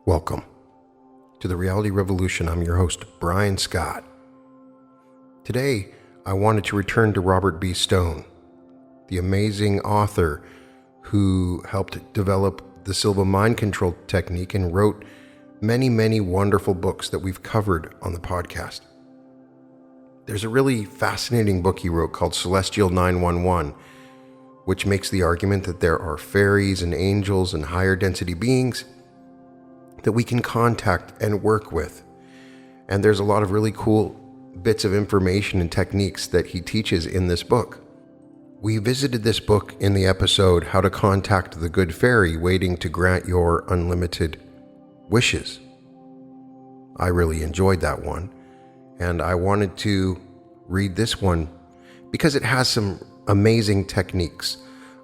Welcome to the Reality Revolution. I'm your host, Brian Scott. Today, I wanted to return to Robert B. Stone, the amazing author who helped develop the Silva mind control technique and wrote many, many wonderful books that we've covered on the podcast. There's a really fascinating book he wrote called Celestial 911, which makes the argument that there are fairies and angels and higher density beings that we can contact and work with. And there's a lot of really cool bits of information and techniques that he teaches in this book. We visited this book in the episode How to Contact the Good Fairy Waiting to Grant Your Unlimited Wishes. I really enjoyed that one, and I wanted to read this one because it has some amazing techniques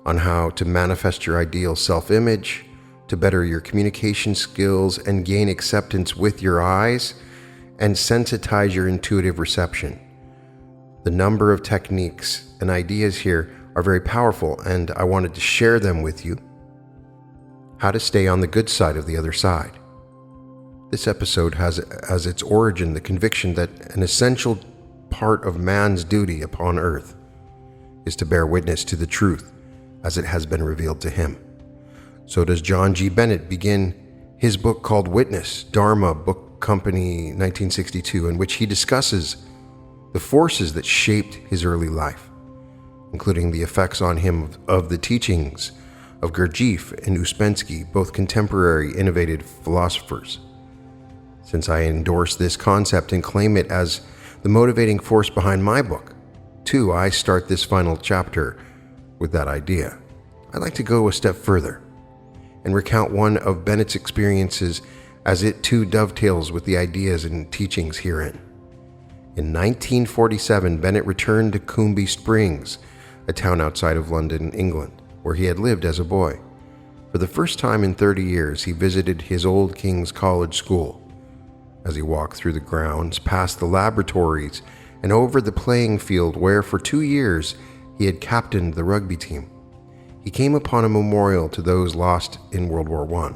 on how to manifest your ideal self-image, to better your communication skills and gain acceptance with your eyes and sensitize your intuitive reception. The number of techniques and ideas here are very powerful, and I wanted to share them with you. How to stay on the good side of the other side. This episode has as its origin the conviction that an essential part of man's duty upon earth is to bear witness to the truth as it has been revealed to him. So does John G. Bennett begin his book called Witness, Dharma Book Company 1962, in which he discusses the forces that shaped his early life, including the effects on him of the teachings of Gurdjieff and Uspensky, both contemporary innovative philosophers. Since I endorse this concept and claim it as the motivating force behind my book, too, I start this final chapter with that idea. I'd like to go a step further and recount one of Bennett's experiences as it too dovetails with the ideas and teachings herein. In 1947, Bennett returned to Coombe Springs, a town outside of London, England, where he had lived as a boy. For the first time in 30 years, he visited his old King's College school. As he walked through the grounds, past the laboratories, and over the playing field where for 2 years he had captained the rugby team, he came upon a memorial to those lost in World War I.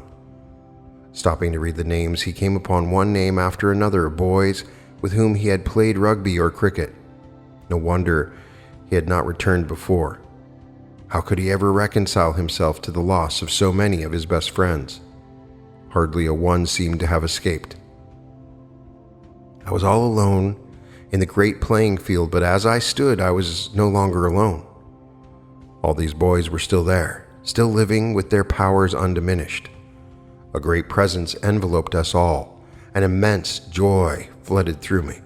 Stopping to read the names, he came upon one name after another of boys with whom he had played rugby or cricket. No wonder he had not returned before. How could he ever reconcile himself to the loss of so many of his best friends? Hardly a one seemed to have escaped. I was all alone in the great playing field, but as I stood, I was no longer alone. All these boys were still there, still living with their powers undiminished. A great presence enveloped us all. An immense joy flooded through me.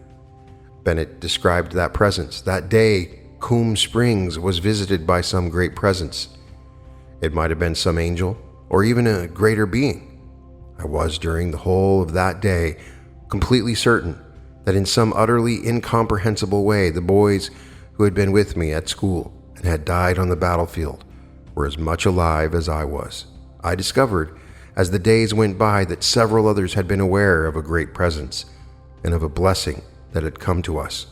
Bennett described that presence. That day, Coombe Springs was visited by some great presence. It might have been some angel, or even a greater being. I was, during the whole of that day, completely certain that in some utterly incomprehensible way, the boys who had been with me at school and had died on the battlefield were as much alive as I was. I discovered, as the days went by, that several others had been aware of a great presence and of a blessing that had come to us.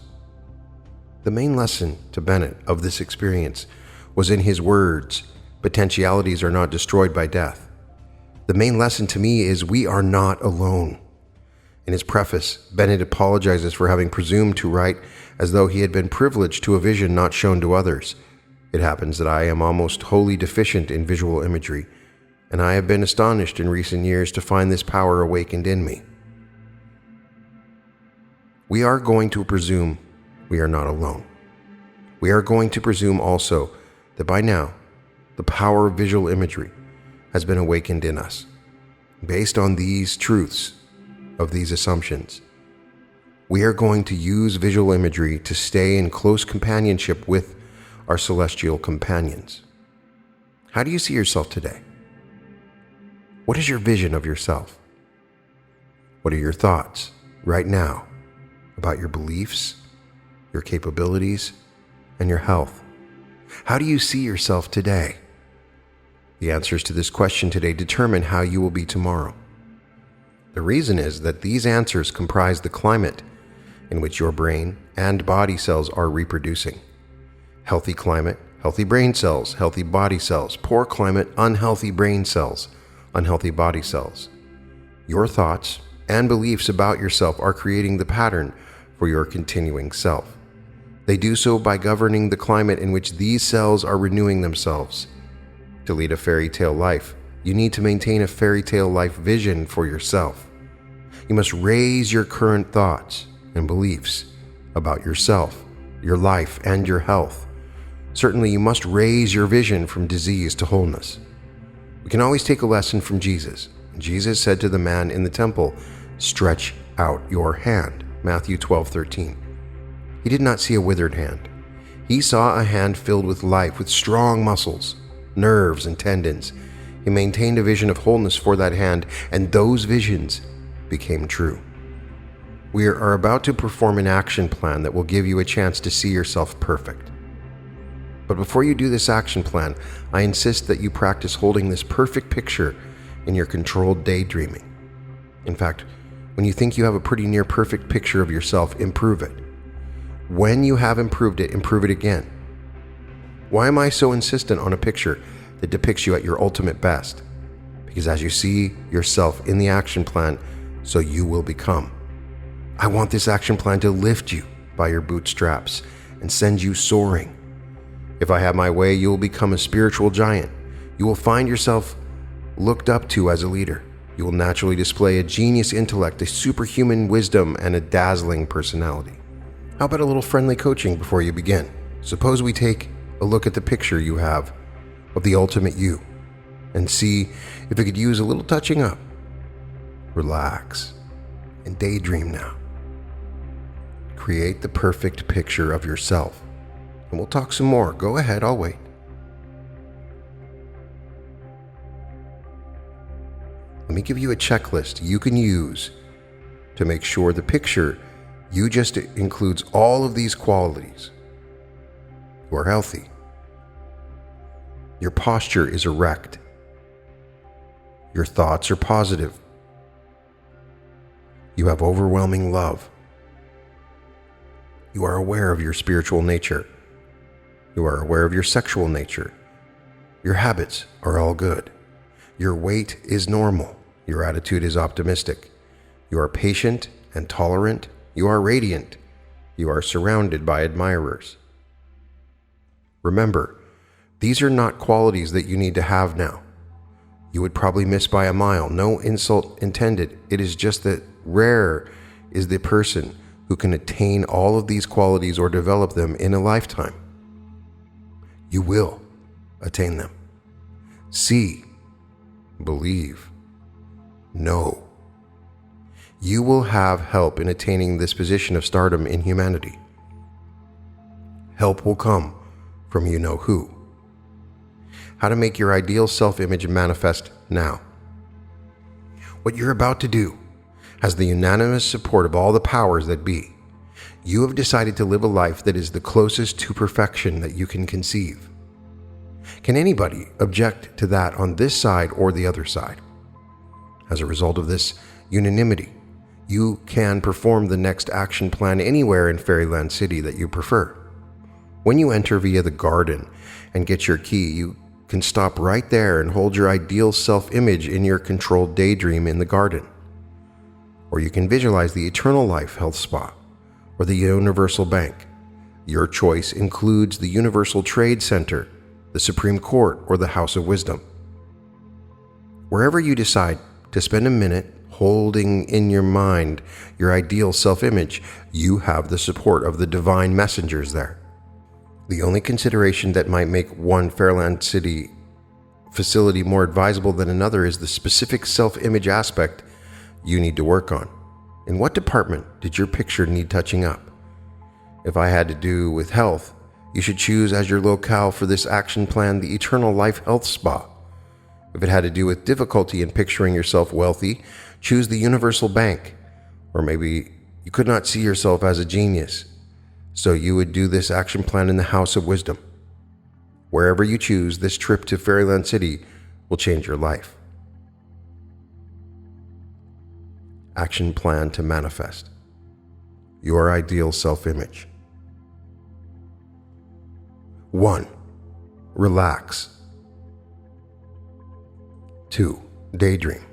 The main lesson to Bennett of this experience was in his words, "Potentialities are not destroyed by death." The main lesson to me is we are not alone. In his preface, Bennett apologizes for having presumed to write as though he had been privileged to a vision not shown to others. It happens that I am almost wholly deficient in visual imagery, and I have been astonished in recent years to find this power awakened in me. We are going to presume we are not alone. We are going to presume also that by now, the power of visual imagery has been awakened in us. Based on these truths, of these assumptions, we are going to use visual imagery to stay in close companionship with our celestial companions. How do you see yourself today? What is your vision of yourself? What are your thoughts right now about your beliefs, your capabilities, and your health? How do you see yourself today? The answers to this question today determine how you will be tomorrow. The reason is that these answers comprise the climate in which your brain and body cells are reproducing. Healthy climate, healthy brain cells, healthy body cells. Poor climate, unhealthy brain cells, unhealthy body cells. Your thoughts and beliefs about yourself are creating the pattern for your continuing self. They do so by governing the climate in which these cells are renewing themselves. To lead a fairy tale life, you need to maintain a fairy tale life vision for yourself. You must raise your current thoughts and beliefs about yourself, your life, and your health. Certainly, you must raise your vision from disease to wholeness. We can always take a lesson from Jesus. Jesus said to the man in the temple, "Stretch out your hand." Matthew 12:13. He did not see a withered hand. He saw a hand filled with life, with strong muscles, nerves, and tendons. He maintained a vision of wholeness for that hand, and those visions became true. We are about to perform an action plan that will give you a chance to see yourself perfect. But before you do this action plan, I insist that you practice holding this perfect picture in your controlled daydreaming. In fact, when you think you have a pretty near perfect picture of yourself, improve it. When you have improved it, improve it again. Why am I so insistent on a picture that depicts you at your ultimate best? Because as you see yourself in the action plan, so you will become. I want this action plan to lift you by your bootstraps and send you soaring. If I have my way, you will become a spiritual giant. You will find yourself looked up to as a leader. You will naturally display a genius intellect, a superhuman wisdom, and a dazzling personality. How about a little friendly coaching before you begin? Suppose we take a look at the picture you have of the ultimate you and see if it could use a little touching up. Relax and daydream now. Create the perfect picture of yourself. And we'll talk some more. Go ahead, I'll wait. Let me give you a checklist you can use to make sure the picture you just includes all of these qualities. You are healthy. Your posture is erect. Your thoughts are positive. You have overwhelming love. You are aware of your spiritual nature. You are aware of your sexual nature. Your habits are all good. Your weight is normal. Your attitude is optimistic. You are patient and tolerant. You are radiant. You are surrounded by admirers. Remember, these are not qualities that you need to have now. You would probably miss by a mile. No insult intended. It is just that rare is the person who can attain all of these qualities or develop them in a lifetime. You will attain them. See, believe, know. You will have help in attaining this position of stardom in humanity. Help will come from you know who. How to make your ideal self-image manifest now. What you're about to do has the unanimous support of all the powers that be. You have decided to live a life that is the closest to perfection that you can conceive. Can anybody object to that on this side or the other side? As a result of this unanimity, you can perform the next action plan anywhere in Fairyland City that you prefer. When you enter via the garden and get your key, you can stop right there and hold your ideal self-image in your controlled daydream in the garden. Or you can visualize the Eternal Life Health Spa or the Universal Bank. Your choice includes the Universal Trade Center, the Supreme Court, or the House of Wisdom. Wherever you decide to spend a minute holding in your mind your ideal self-image, you have the support of the divine messengers there. The only consideration that might make one Fairyland City facility more advisable than another is the specific self-image aspect you need to work on. In what department did your picture need touching up? If I had to do with health, you should choose as your locale for this action plan the Eternal Life Health Spa. If it had to do with difficulty in picturing yourself wealthy, choose the Universal Bank. Or maybe you could not see yourself as a genius, so you would do this action plan in the House of Wisdom. Wherever you choose, this trip to Fairyland City will change your life. Action plan to manifest your ideal self-image. 1. Relax. 2. Daydream.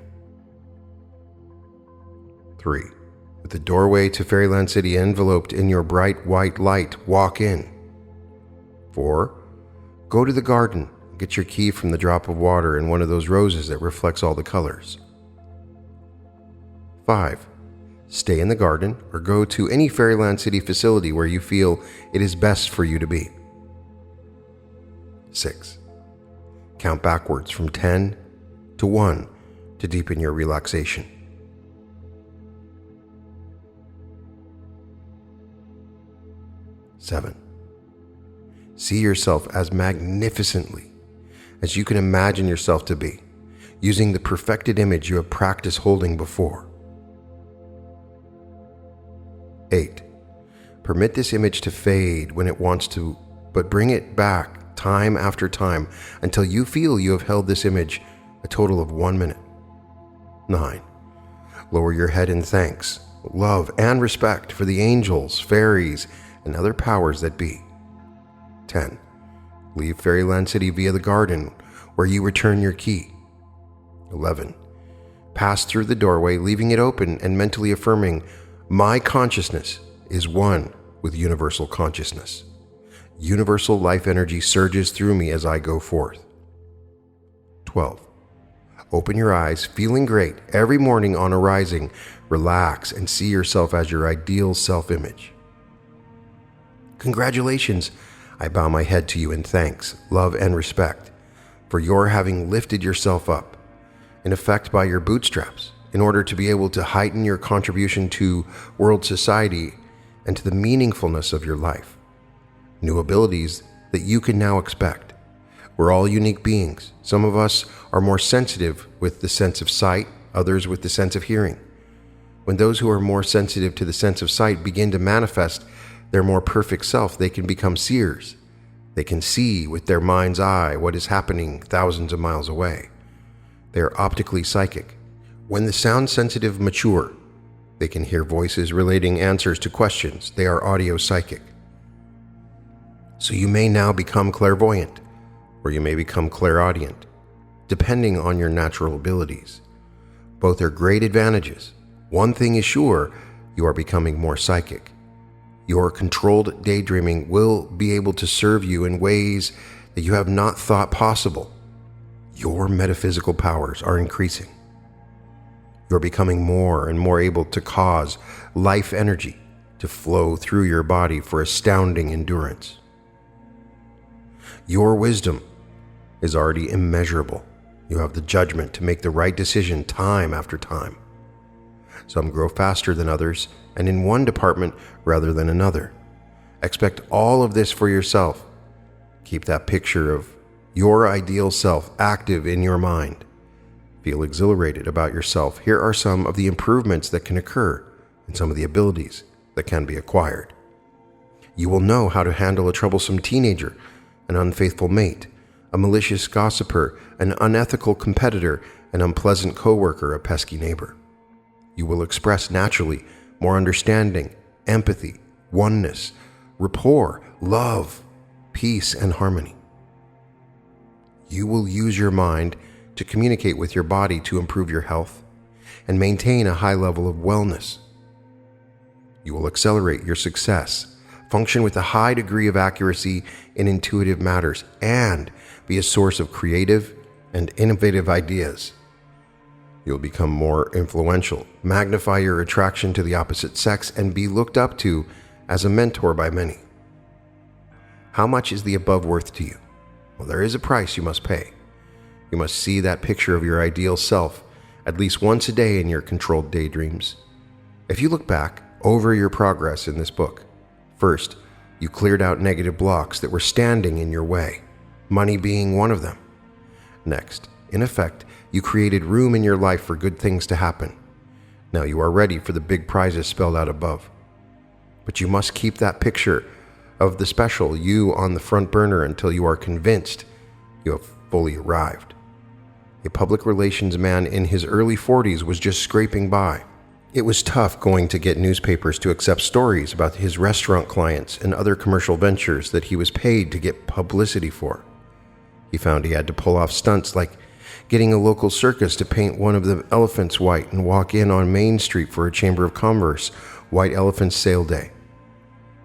3. With the doorway to Fairyland City enveloped in your bright white light, walk in. 4. Go to the garden, get your key from the drop of water in one of those roses that reflects all the colors. 5. Stay in the garden or go to any Fairyland City facility where you feel it is best for you to be. 6. Count backwards from 10 to 1 to deepen your relaxation. 7. See yourself as magnificently as you can imagine yourself to be, using the perfected image you have practiced holding before. 8. Permit this image to fade when it wants to, but bring it back time after time until you feel you have held this image a total of 1 minute. 9. Lower your head in thanks, love, and respect for the angels, fairies, and other powers that be. 10. Leave Fairyland City via the garden where you return your key. 11. Pass through the doorway, leaving it open and mentally affirming, my consciousness is one with universal consciousness. Universal life energy surges through me as I go forth. 12. Open your eyes, feeling great every morning on arising. Relax and see yourself as your ideal self-image. Congratulations. I bow my head to you in thanks, love, and respect for your having lifted yourself up, in effect by your bootstraps, in order to be able to heighten your contribution to world society and to the meaningfulness of your life. New abilities that you can now expect. We're all unique beings. Some of us are more sensitive with the sense of sight, others with the sense of hearing. When those who are more sensitive to the sense of sight begin to manifest their more perfect self, they can become seers. They can see with their mind's eye what is happening thousands of miles away. They are optically psychic. When the sound sensitive mature, they can hear voices relating answers to questions. They are audio psychic. So you may now become clairvoyant, or you may become clairaudient, depending on your natural abilities. Both are great advantages. One thing is sure, you are becoming more psychic. Your controlled daydreaming will be able to serve you in ways that you have not thought possible. Your metaphysical powers are increasing. You're becoming more and more able to cause life energy to flow through your body for astounding endurance. Your wisdom is already immeasurable. You have the judgment to make the right decision time after time. Some grow faster than others, and in one department rather than another. Expect all of this for yourself. Keep that picture of your ideal self active in your mind. Feel exhilarated about yourself. Here are some of the improvements that can occur and some of the abilities that can be acquired. You will know how to handle a troublesome teenager, an unfaithful mate, a malicious gossiper, an unethical competitor, an unpleasant coworker, a pesky neighbor. You will express naturally more understanding, empathy, oneness, rapport, love, peace, and harmony. You will use your mind to communicate with your body to improve your health and maintain a high level of wellness. You will accelerate your success, function with a high degree of accuracy in intuitive matters, and be a source of creative and innovative ideas. You'll become more influential, magnify your attraction to the opposite sex, and be looked up to as a mentor by many. How much is the above worth to you? Well, there is a price you must pay. You must see that picture of your ideal self at least once a day in your controlled daydreams. If you look back over your progress in this book, first, you cleared out negative blocks that were standing in your way, money being one of them. Next, in effect, you created room in your life for good things to happen. Now you are ready for the big prizes spelled out above. But you must keep that picture of the special you on the front burner until you are convinced you have fully arrived. A public relations man in his early 40s was just scraping by. It was tough going to get newspapers to accept stories about his restaurant clients and other commercial ventures that he was paid to get publicity for. He found he had to pull off stunts like getting a local circus to paint one of the elephants white and walk in on Main Street for a Chamber of Commerce White Elephant Sale Day.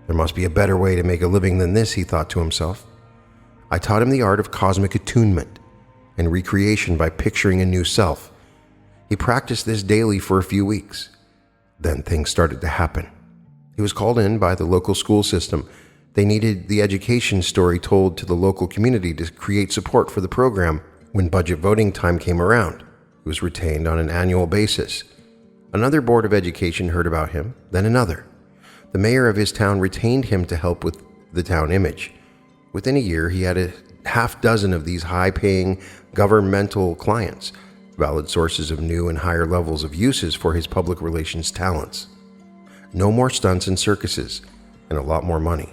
There must be a better way to make a living than this, he thought to himself. I taught him the art of cosmic attunement and recreation by picturing a new self. He practiced this daily for a few weeks. Then things started to happen. He was called in by the local school system. They needed the education story told to the local community to create support for the program. When budget voting time came around, he was retained on an annual basis. Another board of education heard about him, then another. The mayor of his town retained him to help with the town image. Within a year, he had a half dozen of these high-paying governmental clients, valid sources of new and higher levels of uses for his public relations talents. No more stunts and circuses, and a lot more money.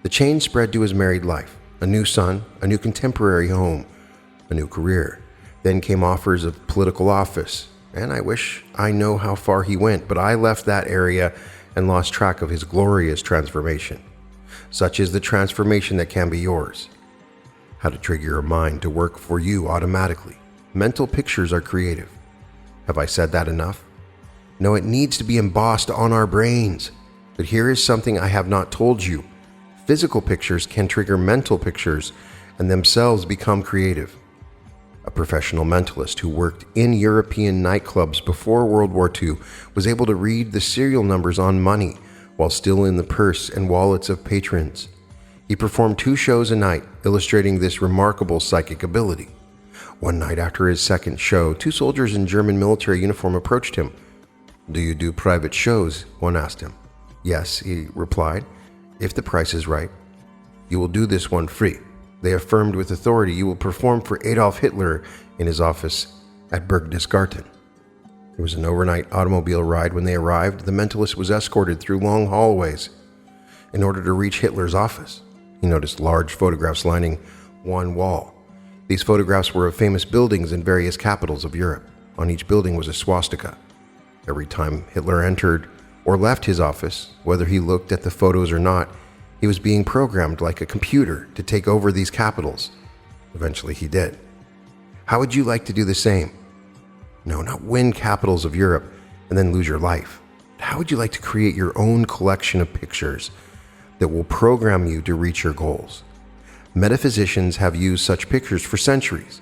The change spread to his married life, a new son, a new contemporary home, a new career. Then came offers of political office, and I wish I know how far he went, but I left that area and lost track of his glorious transformation. Such is the transformation that can be yours. How to trigger your mind to work for you automatically. Mental pictures are creative. Have I said that enough? No, it needs to be embossed on our brains. But here is something I have not told you. Physical pictures can trigger mental pictures and themselves become creative. A professional mentalist who worked in European nightclubs before World War II was able to read the serial numbers on money while still in the purse and wallets of patrons. He performed 2 shows a night, illustrating this remarkable psychic ability. One night after his second show, 2 soldiers in German military uniform approached him. "Do you do private shows?" one asked him. "Yes," he replied, "if the price is right. You will do this one free." They affirmed with authority, "You will perform for Adolf Hitler in his office at Berchtesgaden." It was an overnight automobile ride. When they arrived, the mentalist was escorted through long hallways in order to reach Hitler's office. He noticed large photographs lining one wall. These photographs were of famous buildings in various capitals of Europe. On each building was a swastika. Every time Hitler entered or left his office, whether he looked at the photos or not, he was being programmed like a computer to take over these capitals. Eventually he did. How would you like to do the same? No, not win capitals of Europe and then lose your life. How would you like to create your own collection of pictures that will program you to reach your goals? Metaphysicians have used such pictures for centuries.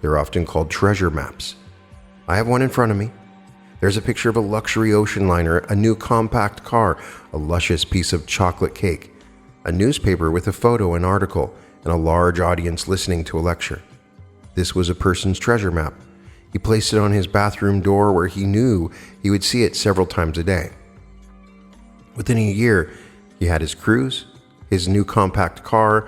They're often called treasure maps. I have one in front of me. There's a picture of a luxury ocean liner, a new compact car, a luscious piece of chocolate cake, a newspaper with a photo and article, and a large audience listening to a lecture. This was a person's treasure map. He placed it on his bathroom door where he knew he would see it several times a day. Within a year, he had his cruise, his new compact car,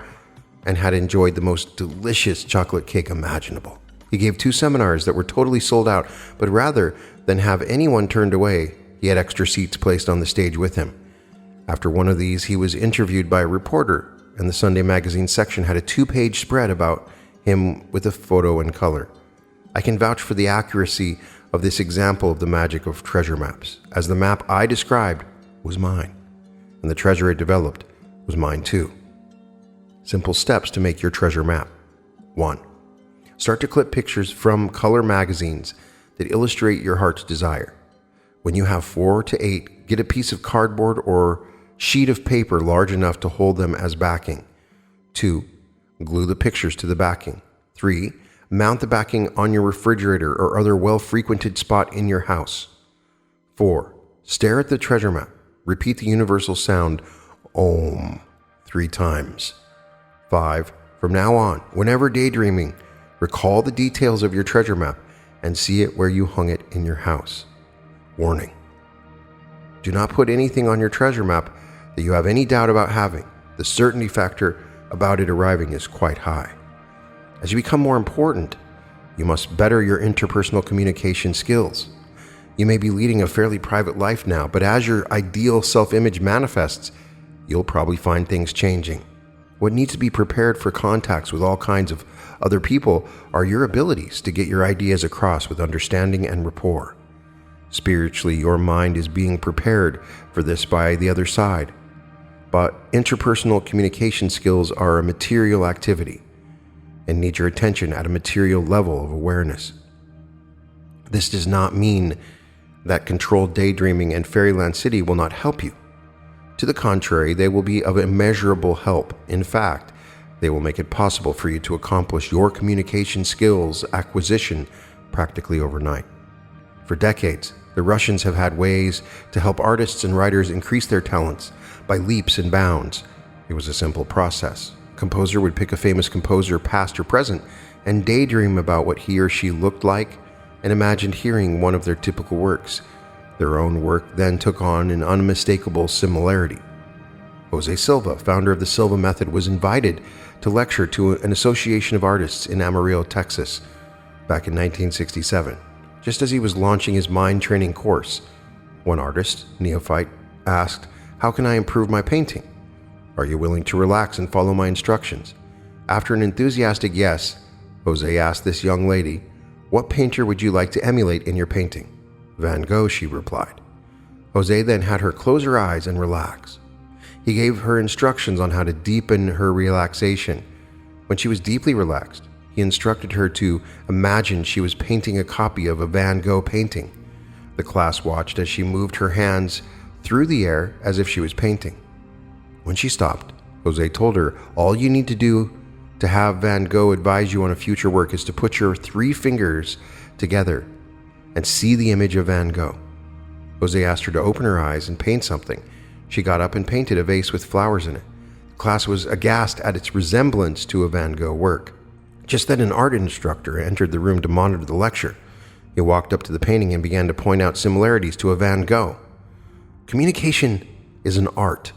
and had enjoyed the most delicious chocolate cake imaginable. He gave 2 seminars that were totally sold out, but rather than have anyone turned away, he had extra seats placed on the stage with him. After one of these, he was interviewed by a reporter, and the Sunday magazine section had a 2-page spread about him with a photo in color. I can vouch for the accuracy of this example of the magic of treasure maps, as the map I described was mine, and the treasure it developed was mine too. Simple steps to make your treasure map. 1. Start to clip pictures from color magazines that illustrate your heart's desire. When you have 4 to 8, get a piece of cardboard or sheet of paper large enough to hold them as backing. 2. Glue the pictures to the backing. 3. Mount the backing on your refrigerator or other well-frequented spot in your house. 4. Stare at the treasure map. Repeat the universal sound Om 3 times. 5. From now on, whenever daydreaming, recall the details of your treasure map and see it where you hung it in your house. Warning: do not put anything on your treasure map that you have any doubt about having. The certainty factor about it arriving is quite high. As you become more important, you must better your interpersonal communication skills. You may be leading a fairly private life now, but as your ideal self-image manifests, you'll probably find things changing. What needs to be prepared for contacts with all kinds of other people are your abilities to get your ideas across with understanding and rapport. Spiritually, your mind is being prepared for this by the other side. But interpersonal communication skills are a material activity. and need your attention at a material level of awareness. This does not mean that controlled daydreaming and Fairyland City will not help you. To the contrary, they will be of immeasurable help. In fact, they will make it possible for you to accomplish your communication skills acquisition practically overnight. For decades, the Russians have had ways to help artists and writers increase their talents by leaps and bounds. It was a simple process. A composer would pick a famous composer, past or present, and daydream about what he or she looked like and imagined hearing one of their typical works. Their own work then took on an unmistakable similarity. Jose Silva, founder of the Silva Method, was invited to lecture to an association of artists in Amarillo, Texas, back in 1967, just as he was launching his mind training course. One artist, neophyte, asked, "How can I improve my painting? Are you willing to relax and follow my instructions?" After an enthusiastic yes, Jose asked this young lady, "What painter would you like to emulate in your painting?" "Van Gogh," she replied. Jose then had her close her eyes and relax. He gave her instructions on how to deepen her relaxation. When she was deeply relaxed, he instructed her to imagine she was painting a copy of a Van Gogh painting. The class watched as she moved her hands through the air as if she was painting. When she stopped, Jose told her, "All you need to do to have Van Gogh advise you on a future work is to put your 3 fingers together and see the image of Van Gogh." Jose asked her to open her eyes and paint something. She got up and painted a vase with flowers in it. The class was aghast at its resemblance to a Van Gogh work. Just then, an art instructor entered the room to monitor the lecture. He walked up to the painting and began to point out similarities to a Van Gogh. Communication is an art.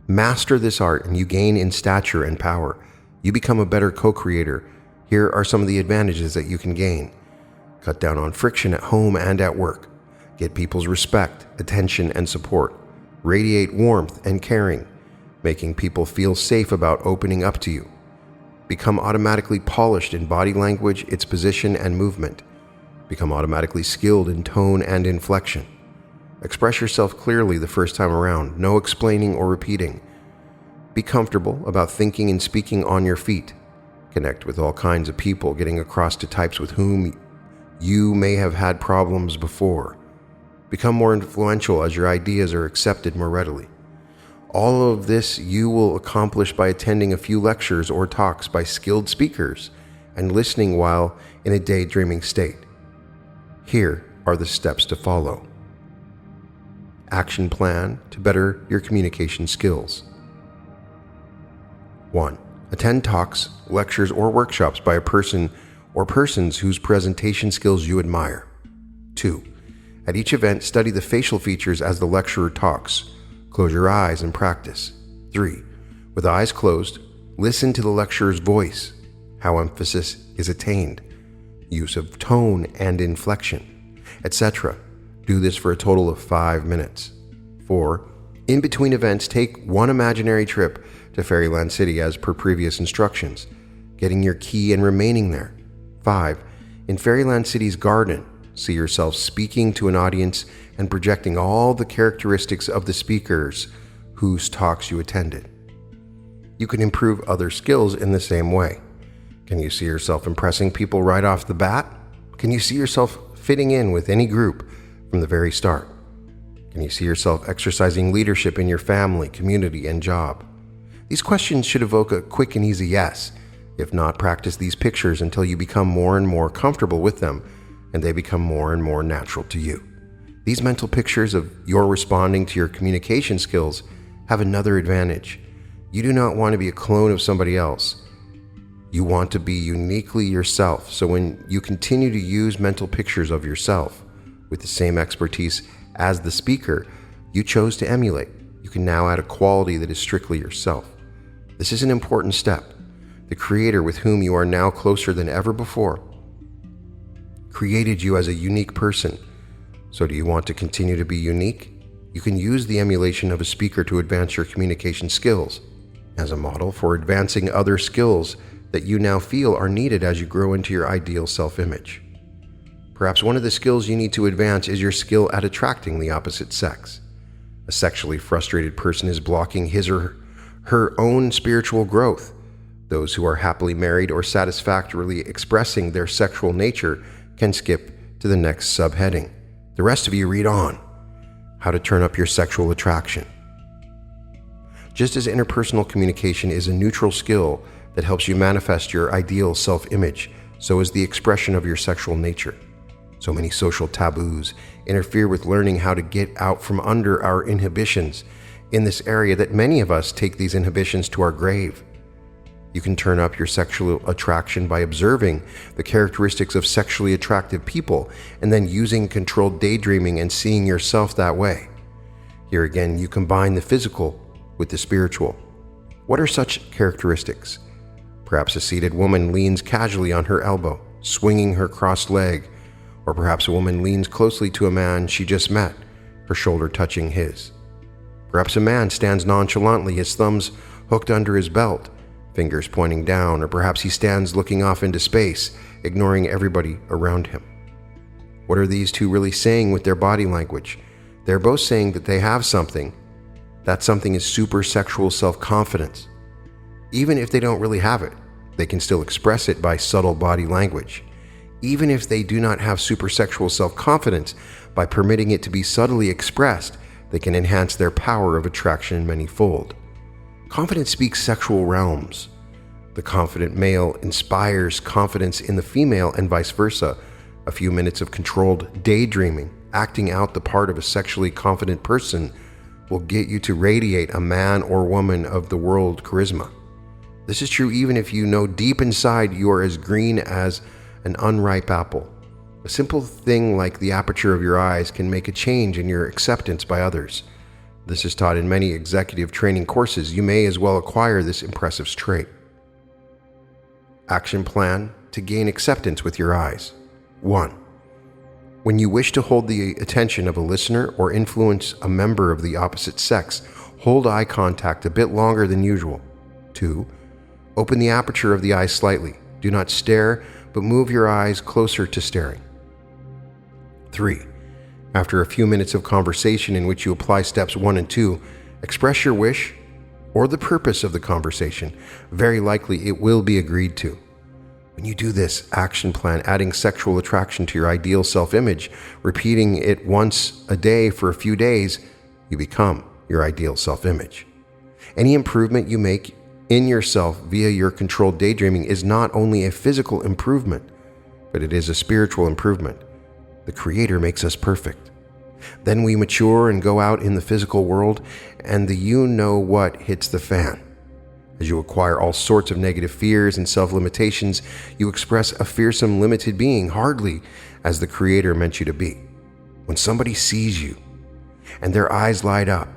Master this art and you gain in stature and power. You become a better co-creator. Here are some of the advantages that you can gain. Cut down on friction at home and at work. Get people's respect, attention, and support. Radiate warmth and caring, making people feel safe about opening up to you. Become automatically polished in body language, its position, and movement. Become automatically skilled in tone and inflection. Express yourself clearly the first time around, no explaining or repeating. Be comfortable about thinking and speaking on your feet. Connect with all kinds of people, getting across to types with whom you may have had problems before. Become more influential as your ideas are accepted more readily. All of this you will accomplish by attending a few lectures or talks by skilled speakers and listening while in a daydreaming state. Here are the steps to follow. Action plan to better your communication skills. 1. Attend talks, lectures, or workshops by a person or persons whose presentation skills you admire. 2. At each event, study the facial features as the lecturer talks. Close your eyes and practice. 3. With eyes closed, listen to the lecturer's voice, how emphasis is attained, use of tone and inflection, etc. Do this for a total of 5 minutes. 4. In between events, take one imaginary trip to Fairyland City as per previous instructions, getting your key and remaining there. 5. In Fairyland City's garden, see yourself speaking to an audience and projecting all the characteristics of the speakers whose talks you attended. You can improve other skills in the same way. Can you see yourself impressing people right off the bat? Can you see yourself fitting in with any group from the very start? Can you see yourself exercising leadership in your family, community, and job? These questions should evoke a quick and easy yes. If not, practice these pictures until you become more and more comfortable with them and they become more and more natural to you. These mental pictures of your responding to your communication skills have another advantage. You do not want to be a clone of somebody else. You want to be uniquely yourself. So when you continue to use mental pictures of yourself with the same expertise as the speaker you chose to emulate, you can now add a quality that is strictly yourself. This is an important step. The Creator, with whom you are now closer than ever before, created you as a unique person. So do you want to continue to be unique? You can use the emulation of a speaker to advance your communication skills as a model for advancing other skills that you now feel are needed as you grow into your ideal self-image. Perhaps one of the skills you need to advance is your skill at attracting the opposite sex. A sexually frustrated person is blocking his or her own spiritual growth Those who are happily married or satisfactorily expressing their sexual nature can skip to the next subheading. The rest of you read on. How to turn up your sexual attraction. Just as interpersonal communication is a neutral skill that helps you manifest your ideal self-image, so is the expression of your sexual nature. So many social taboos interfere with learning how to get out from under our inhibitions in this area that many of us take these inhibitions to our grave. You can turn up your sexual attraction by observing the characteristics of sexually attractive people and then using controlled daydreaming and seeing yourself that way. Here again, you combine the physical with the spiritual. What are such characteristics? Perhaps a seated woman leans casually on her elbow, swinging her crossed leg, or perhaps a woman leans closely to a man she just met, her shoulder touching his. Perhaps a man stands nonchalantly, his thumbs hooked under his belt, fingers pointing down, or perhaps he stands looking off into space, ignoring everybody around him. What are these two really saying with their body language? They're both saying that they have something. That something is super sexual self-confidence. Even if they don't really have it, they can still express it by subtle body language. Even if they do not have super sexual self-confidence, by permitting it to be subtly expressed, they can enhance their power of attraction manyfold. Confidence speaks sexual realms. The confident male inspires confidence in the female and vice versa. A few minutes of controlled daydreaming, acting out the part of a sexually confident person, will get you to radiate a man or woman of the world charisma. This is true even if you know deep inside you are as green as an unripe apple. A simple thing like the aperture of your eyes can make a change in your acceptance by others. This is taught in many executive training courses. You may as well acquire this impressive trait. Action plan to gain acceptance with your eyes. 1. When you wish to hold the attention of a listener or influence a member of the opposite sex, hold eye contact a bit longer than usual. 2. Open the aperture of the eyes slightly. Do not stare, but move your eyes closer to staring. 3. After a few minutes of conversation in which you apply steps 1 and 2, express your wish or the purpose of the conversation. Very likely it will be agreed to. When you do this action plan, adding sexual attraction to your ideal self-image, repeating it once a day for a few days, you become your ideal self-image. Any improvement you make in yourself via your controlled daydreaming is not only a physical improvement, but it is a spiritual improvement. The Creator makes us perfect. Then we mature and go out in the physical world, and the you-know-what hits the fan. As you acquire all sorts of negative fears and self-limitations, you express a fearsome, limited being, hardly as the Creator meant you to be. When somebody sees you and their eyes light up,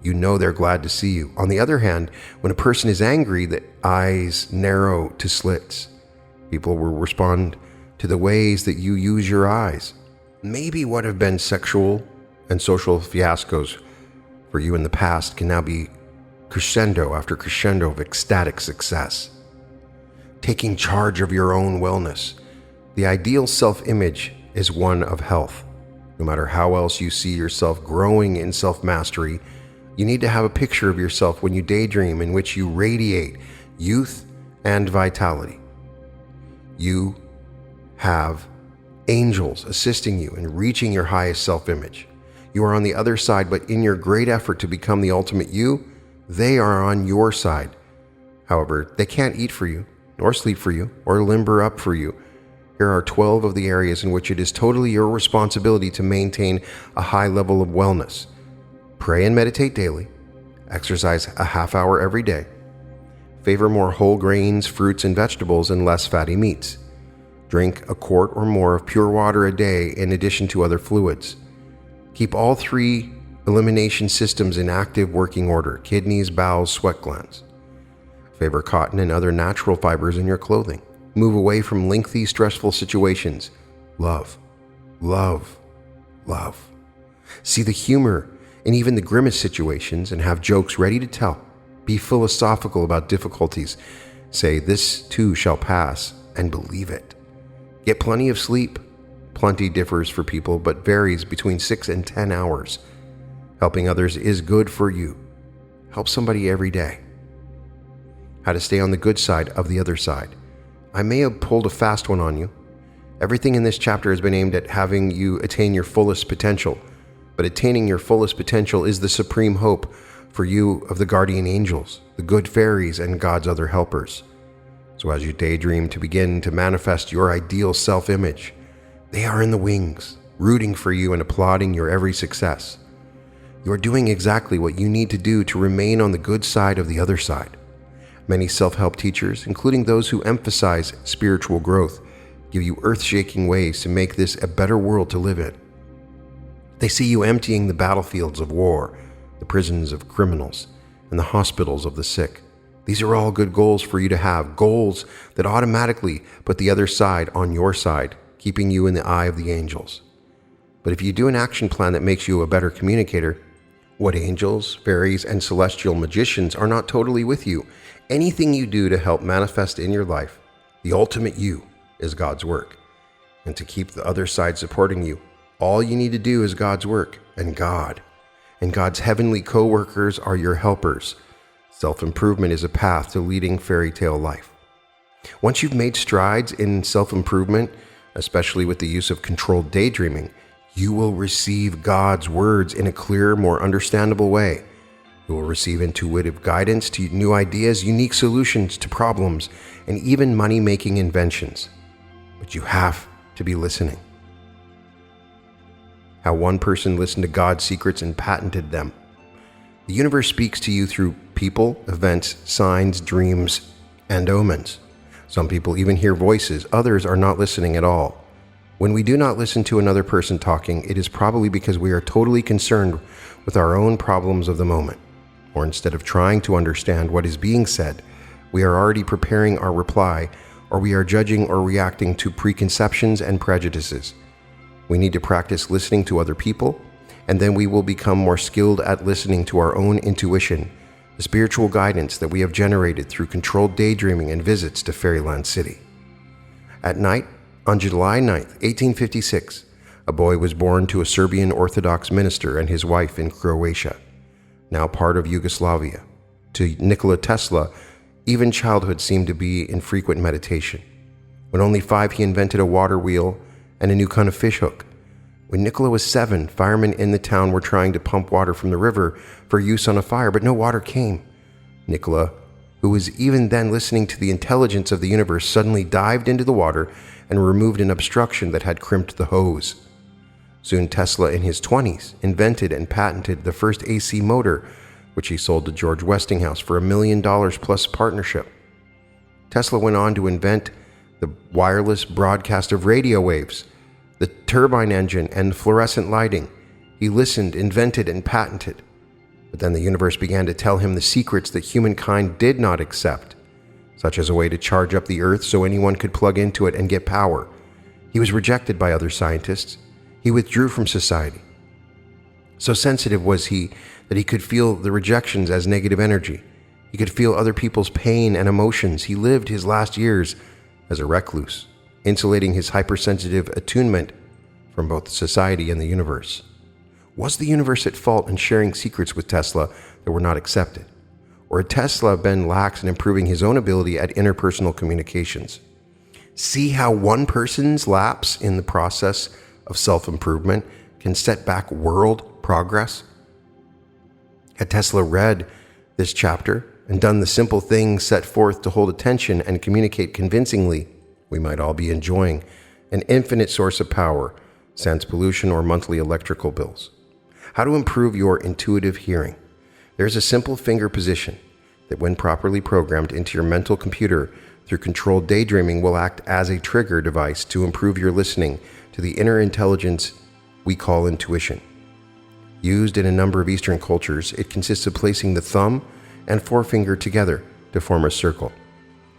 you know they're glad to see you. On the other hand, when a person is angry, the eyes narrow to slits. People will respond to the ways that you use your eyes. Maybe what have been sexual and social fiascos for you in the past can now be crescendo after crescendo of ecstatic success. Taking charge of your own wellness. The ideal self-image is one of health. No matter how else you see yourself growing in self-mastery, you need to have a picture of yourself when you daydream in which you radiate youth and vitality. You have angels assisting you in reaching your highest self-image. You are on the other side, but in your great effort to become the ultimate you, they are on your side. However, they can't eat for you, nor sleep for you, or limber up for you. Here are 12 of the areas in which it is totally your responsibility to maintain a high level of wellness. Pray and meditate daily. Exercise a half hour every day. Favor more whole grains, fruits, and vegetables and less fatty meats. Drink a quart or more of pure water a day in addition to other fluids. Keep all 3 elimination systems in active working order: kidneys, bowels, sweat glands. Favor cotton and other natural fibers in your clothing. Move away from lengthy, stressful situations. Love, love, love. See the humor in even the grimmest situations and have jokes ready to tell. Be philosophical about difficulties. Say, "This too shall pass," and believe it. Get plenty of sleep. Plenty differs for people, but varies between 6 and 10 hours. Helping others is good for you. Help somebody every day. how to stay on the good side of the other side. I may have pulled a fast one on you. Everything in this chapter has been aimed at having you attain your fullest potential, but attaining your fullest potential is the supreme hope for you of the guardian angels, the good fairies, and God's other helpers. So as you daydream to begin to manifest your ideal self-image, they are in the wings, rooting for you and applauding your every success. You are doing exactly what you need to do to remain on the good side of the other side. Many self-help teachers, including those who emphasize spiritual growth, give you earth-shaking ways to make this a better world to live in. They see you emptying the battlefields of war, the prisons of criminals, and the hospitals of the sick. These are all good goals for you to have, goals that automatically put the other side on your side, keeping you in the eye of the angels. But if you do an action plan that makes you a better communicator, what angels, fairies, and celestial magicians are not totally with you? Anything you do to help manifest in your life, the ultimate you, is God's work. And to keep the other side supporting you, all you need to do is God's work and God. And God's heavenly co-workers are your helpers. Self-improvement is a path to leading fairytale life. Once you've made strides in self-improvement, especially with the use of controlled daydreaming, you will receive God's words in a clearer, more understandable way. You will receive intuitive guidance to new ideas, unique solutions to problems, and even money-making inventions. But you have to be listening. How one person listened to God's secrets and patented them. The universe speaks to you through people, events, signs, dreams, and omens. Some people even hear voices, others are not listening at all. When we do not listen to another person talking, it is probably because we are totally concerned with our own problems of the moment. Or instead of trying to understand what is being said, we are already preparing our reply, or we are judging or reacting to preconceptions and prejudices. We need to practice listening to other people, and then we will become more skilled at listening to our own intuition, the spiritual guidance that we have generated through controlled daydreaming and visits to Fairyland City. At night, on July 9, 1856, a boy was born to a Serbian Orthodox minister and his wife in Croatia, now part of Yugoslavia. To Nikola Tesla, even childhood seemed to be in frequent meditation. When only 5, he invented a water wheel and a new kind of fish hook. When Nikola was 7, firemen in the town were trying to pump water from the river for use on a fire, but no water came. Nikola, who was even then listening to the intelligence of the universe, suddenly dived into the water and removed an obstruction that had crimped the hose. Soon Tesla, in his 20s, invented and patented the first AC motor, which he sold to George Westinghouse for $1 million plus partnership. Tesla went on to invent the wireless broadcast of radio waves, the turbine engine, and fluorescent lighting. He listened, invented, and patented. But then the universe began to tell him the secrets that humankind did not accept, such as a way to charge up the earth so anyone could plug into it and get power. He was rejected by other scientists. He withdrew from society. So sensitive was he that he could feel the rejections as negative energy. He could feel other people's pain and emotions. He lived his last years as a recluse, insulating his hypersensitive attunement from both society and the universe. Was the universe at fault in sharing secrets with Tesla that were not accepted? Or had Tesla been lax in improving his own ability at interpersonal communications? See how one person's lapse in the process of self-improvement can set back world progress? Had Tesla read this chapter and done the simple things set forth to hold attention and communicate convincingly, we might all be enjoying an infinite source of power, sans pollution or monthly electrical bills. How to improve your intuitive hearing. There's a simple finger position that, when properly programmed into your mental computer through controlled daydreaming, will act as a trigger device to improve your listening to the inner intelligence we call intuition. Used in a number of Eastern cultures, it consists of placing the thumb and forefinger together to form a circle.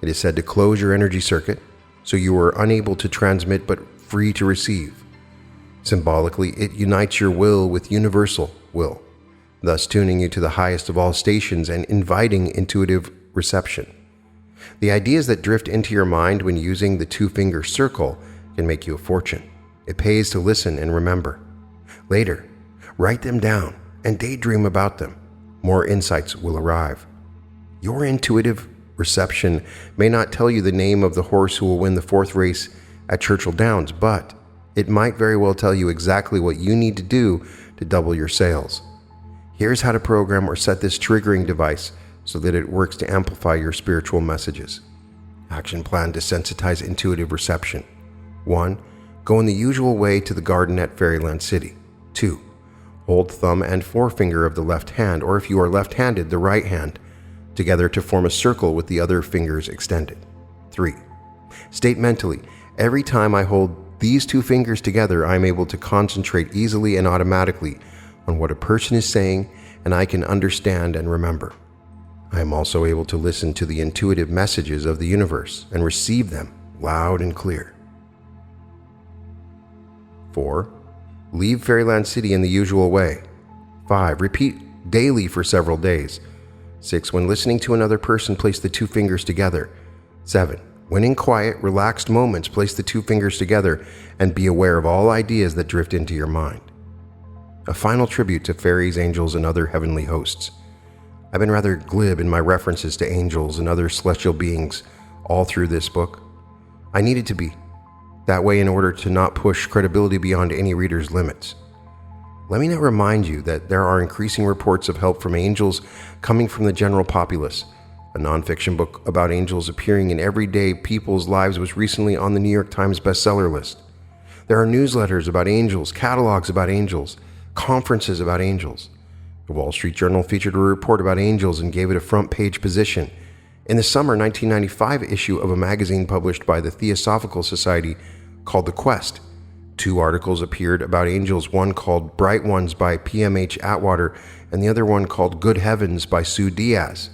It is said to close your energy circuit so you are unable to transmit but free to receive. Symbolically, it unites your will with universal will, thus tuning you to the highest of all stations and inviting intuitive reception. The ideas that drift into your mind when using the two-finger circle can make you a fortune. It pays to listen and remember. Later, write them down and daydream about them. More insights will arrive. Your intuitive reception may not tell you the name of the horse who will win the 4th race at Churchill Downs, but it might very well tell you exactly what you need to do to double your sales. Here's how to program or set this triggering device so that it works to amplify your spiritual messages. Action plan to sensitize intuitive reception. 1. Go in the usual way to the garden at Fairyland City. 2. Hold thumb and forefinger of the left hand, or if you are left-handed, the right hand, together to form a circle with the other fingers extended. 3. State mentally, every time I hold these 2 fingers together, I am able to concentrate easily and automatically on what a person is saying, and I can understand and remember. I am also able to listen to the intuitive messages of the universe and receive them loud and clear. 4. Leave Fairyland City in the usual way. 5. Repeat daily for several days. 6. When listening to another person, place the 2 fingers together. 7. When in quiet, relaxed moments, place the 2 fingers together and be aware of all ideas that drift into your mind. A final tribute to fairies, angels, and other heavenly hosts. I've been rather glib in my references to angels and other celestial beings all through this book. I needed to be that way in order to not push credibility beyond any reader's limits. Let me now remind you that there are increasing reports of help from angels coming from the general populace. A nonfiction book about angels appearing in everyday people's lives was recently on the New York Times bestseller list. There are newsletters about angels, catalogs about angels, conferences about angels. The Wall Street Journal featured a report about angels and gave it a front-page position. In the summer 1995 issue of a magazine published by the Theosophical Society called The Quest, 2 articles appeared about angels, one called Bright Ones by P.M.H. Atwater and the other one called Good Heavens by Sue Diaz.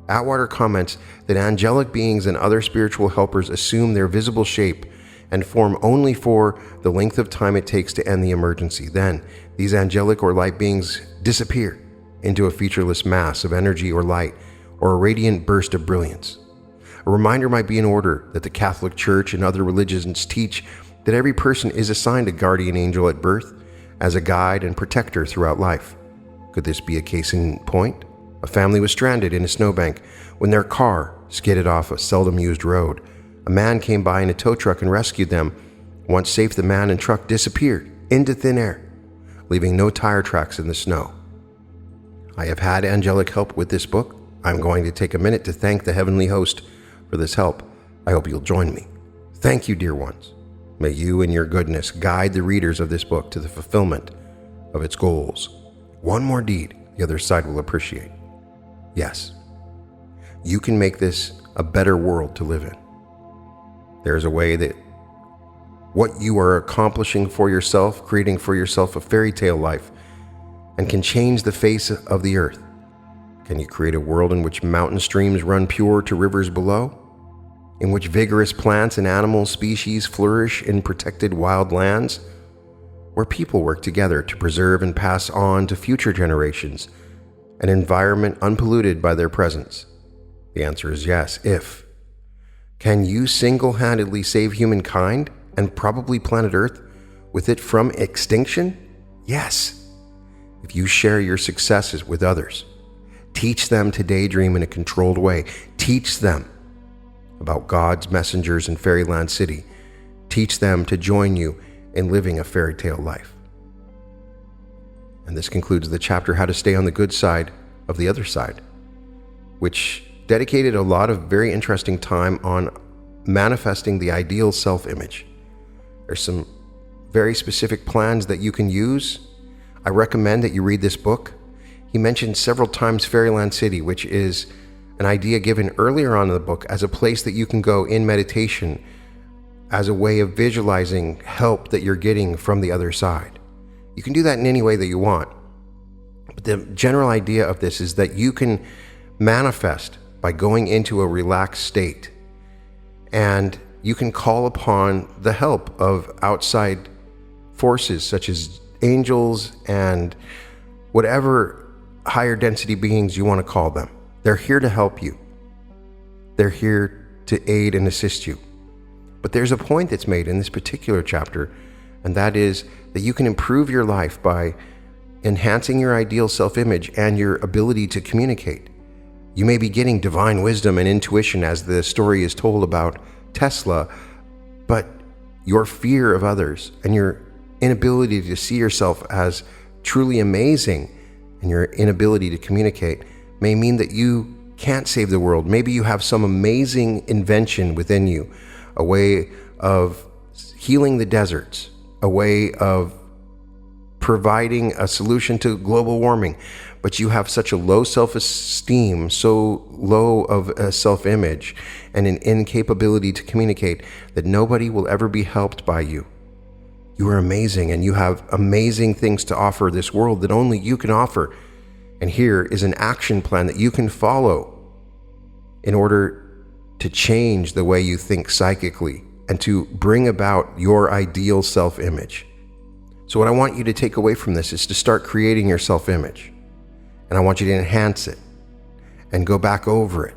Atwater comments that angelic beings and other spiritual helpers assume their visible shape and form only for the length of time it takes to end the emergency. Then, these angelic or light beings disappear into a featureless mass of energy or light, or a radiant burst of brilliance. A reminder might be in order that the Catholic Church and other religions teach that every person is assigned a guardian angel at birth as a guide and protector throughout life. Could this be a case in point? A family was stranded in a snowbank when their car skidded off a seldom used road. A man came by in a tow truck and rescued them. Once safe, the man and truck disappeared into thin air, leaving no tire tracks in the snow. I have had angelic help with this book. I'm going to take a minute to thank the heavenly host for this help. I hope you'll join me. Thank you, dear ones. May you and your goodness guide the readers of this book to the fulfillment of its goals. One more deed the other side will appreciate. Yes, you can make this a better world to live in. There's a way that what you are accomplishing for yourself, creating for yourself a fairy tale life, and can change the face of the earth. Can you create a world in which mountain streams run pure to rivers below? In which vigorous plants and animal species flourish in protected wild lands? Where people work together to preserve and pass on to future generations an environment unpolluted by their presence? The answer is yes, if. Can you single-handedly save humankind and probably planet Earth with it from extinction? Yes. If you share your successes with others, teach them to daydream in a controlled way, teach them about God's messengers in Fairyland City, teach them to join you in living a fairy tale life. And this concludes the chapter, How to Stay on the Good Side of the Other Side, which dedicated a lot of very interesting time on manifesting the ideal self-image. There's some very specific plans that you can use. I recommend that you read this book. He mentioned several times Fairyland City, which is an idea given earlier on in the book as a place that you can go in meditation as a way of visualizing help that you're getting from the other side. You can do that in any way that you want. But the general idea of this is that you can manifest by going into a relaxed state, and you can call upon the help of outside forces such as angels and whatever higher density beings you want to call them. They're here to help you. They're here to aid and assist you. But there's a point that's made in this particular chapter, and that is that you can improve your life by enhancing your ideal self-image and your ability to communicate. You may be getting divine wisdom and intuition as the story is told about Tesla, but your fear of others and your inability to see yourself as truly amazing and your inability to communicate may mean that you can't save the world. Maybe you have some amazing invention within you, a way of healing the deserts, a way of providing a solution to global warming, but you have such a low self-esteem, so low of a self-image, and an incapability to communicate that nobody will ever be helped by you. You are amazing, and you have amazing things to offer this world that only you can offer. And here is an action plan that you can follow in order to change the way you think psychically and to bring about your ideal self-image. So what I want you to take away from this is to start creating your self-image. And I want you to enhance it and go back over it.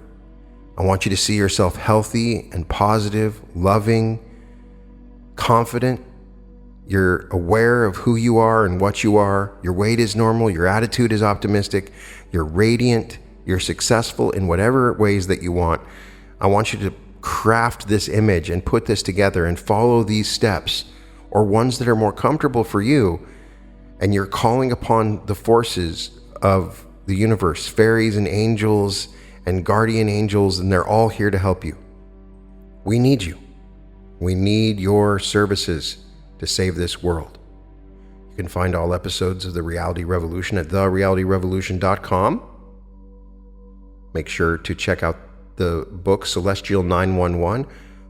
I want you to see yourself healthy and positive, loving, confident. You're aware of who you are and what you are. Your weight is normal. Your attitude is optimistic. You're radiant. You're successful in whatever ways that you want. I want you to craft this image and put this together and follow these steps, or ones that are more comfortable for you. And you're calling upon the forces of the universe, fairies and angels and guardian angels, and they're all here to help you. We need you. We need your services to save this world. You can find all episodes of The Reality Revolution at therealityrevolution.com. Make sure to check out the book Celestial 911,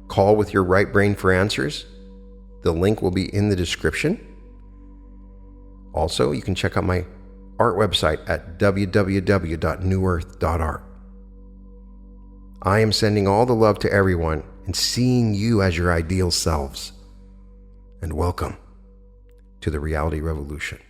Call with Your Right Brain for Answers. The link will be in the description. Also, you can check out my art website at www.newearth.art. I am sending all the love to everyone and seeing you as your ideal selves. And welcome to the Reality Revolution.